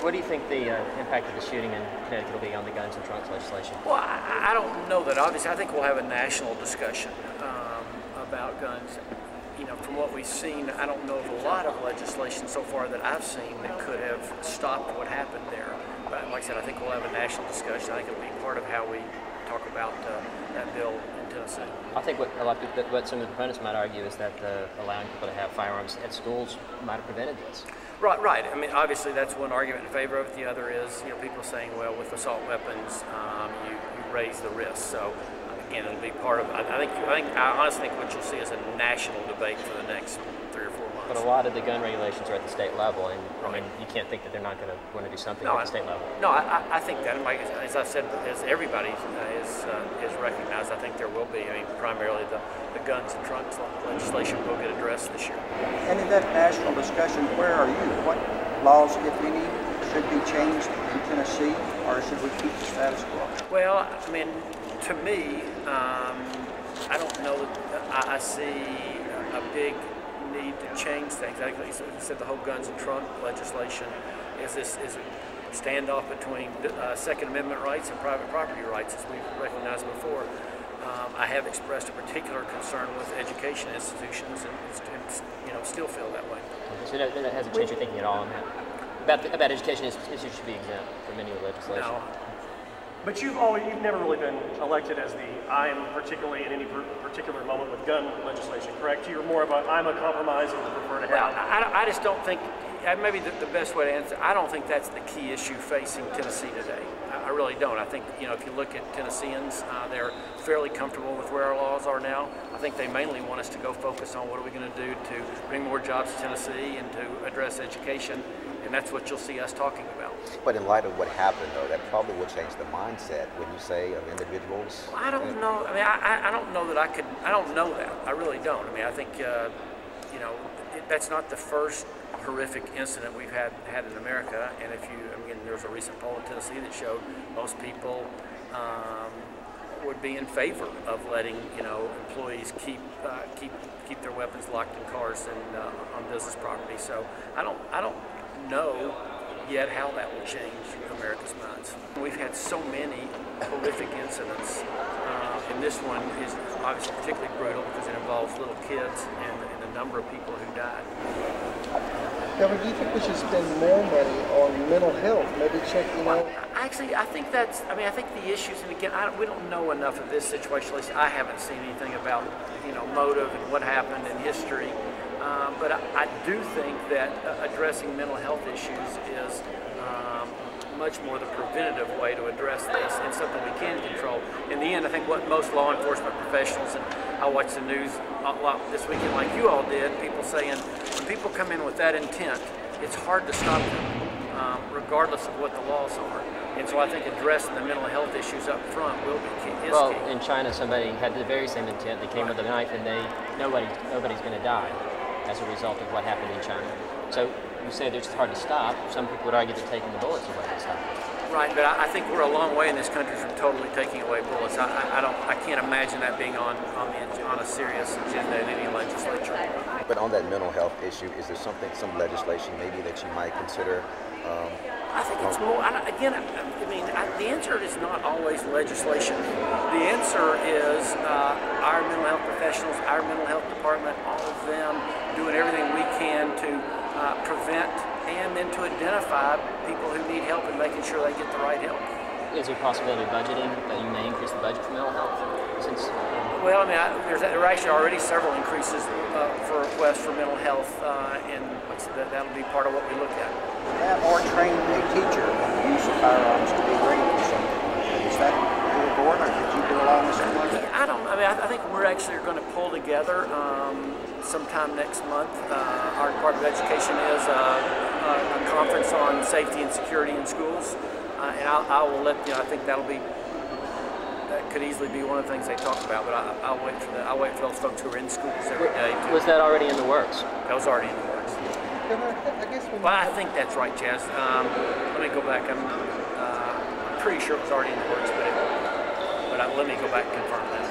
What do you think the impact of the shooting in Connecticut will be on the guns and trunks legislation? Well, I don't know that. Obviously, I think we'll have a national discussion about guns. You know, from what we've seen, I don't know of a lot of legislation so far that I've seen that could have stopped what happened there. But like I said, I think we'll have a national discussion. I think it'll be part of how we talk about that bill in Tennessee. I think what some of the opponents might argue is that allowing people to have firearms at schools might have prevented this. Right. I mean, obviously, that's one argument in favor of it. The other is, you know, people saying, well, with assault weapons, you raise the risk. So, again, it'll be part of. I honestly think what you'll see is a national debate for the next 3 or 4 months. But a lot of the gun regulations are at the state level, and I mean, you can't think that they're not going to want to do something at the state level. No, I think that, as I've said, as everybody is recognized, I think there will be. I mean, primarily the guns and trunks legislation will get addressed this year. And in that national discussion, where are you? What laws, if any, should be changed in Tennessee, or should we keep the status quo? Well, I mean, to me, I don't know that I see a big need to change things. Like you said, the whole guns and trunk legislation is a standoff between Second Amendment rights and private property rights, as we've recognized before. I have expressed a particular concern with education institutions, and you know, still feel that way. So that hasn't changed your thinking at all on that? About education institutions should be exempt from any legislation? No. But you've never really been elected as I am particularly in any particular moment with gun legislation, correct? You're more of I'm a compromise and would prefer to have. Well, I just don't think, maybe the best way to answer, I don't think that's the key issue facing Tennessee today. I really don't. I think, you know, if you look at Tennesseans, they're fairly comfortable with where our laws are now. I think they mainly want us to go focus on what are we going to do to bring more jobs to Tennessee and to address education, and that's what you'll see us talking about. But in light of what happened, though, that probably will change the mindset, when you say, of individuals? Well, I don't know. I mean, I don't know that I don't know that. I really don't. I mean, I think, you know, that's not the first horrific incident we've had in America. And there was a recent poll in Tennessee that showed most people would be in favor of letting, you know, employees keep their weapons locked in cars and on business property. So I don't know yet how that will change America's minds. We've had so many horrific incidents, and this one is obviously particularly brutal because it involves little kids and the number of people who died. Kevin, do you think we should spend more money on mental health? Maybe check, you know? Actually, I think that's, I think the issues, and again, we don't know enough of this situation. At least I haven't seen anything about, you know, motive and what happened in history. But I do think that addressing mental health issues is much more the preventative way to address this, and something we can control. In the end, I think what most law enforcement professionals, and I watch the news a lot this weekend like you all did, people saying when people come in with that intent, it's hard to stop them, regardless of what the laws are. And so I think addressing the mental health issues up front will be key. Well, in China, somebody had the very same intent. They came with a knife, and nobody's going to die as a result of what happened in China. So you say it's hard to stop. Some people would argue that taking the bullets away to stop it. Right, but I think we're a long way in this country from totally taking away bullets. I can't imagine that being on a serious agenda in any legislature. But on that mental health issue, is there some legislation maybe that you might consider? I think it's more, again, the answer is not always legislation. The answer is our mental health professionals, our mental health department, all of them doing everything we can to prevent and then to identify people who need help and making sure they get the right help. Is there a possibility of budgeting that you may increase the budget for mental health? Well, there are actually already several increases for requests for mental health, and that'll be part of what we look at. Have or train a teacher on the use of firearms to be ready for something. Is that your board, or did you do along with something like that? I think we're actually going to pull together sometime next month. Our Department of Education is a conference on safety and security in schools, and I will let you know. I think that could easily be one of the things they talk about, but I'll wait for that. I'll wait for those folks who are in schools every day. Was that already in the works? That was already in the works. Well, I think that's right, Chaz. Let me go back. I'm pretty sure it was already in the works, but let me go back and confirm that.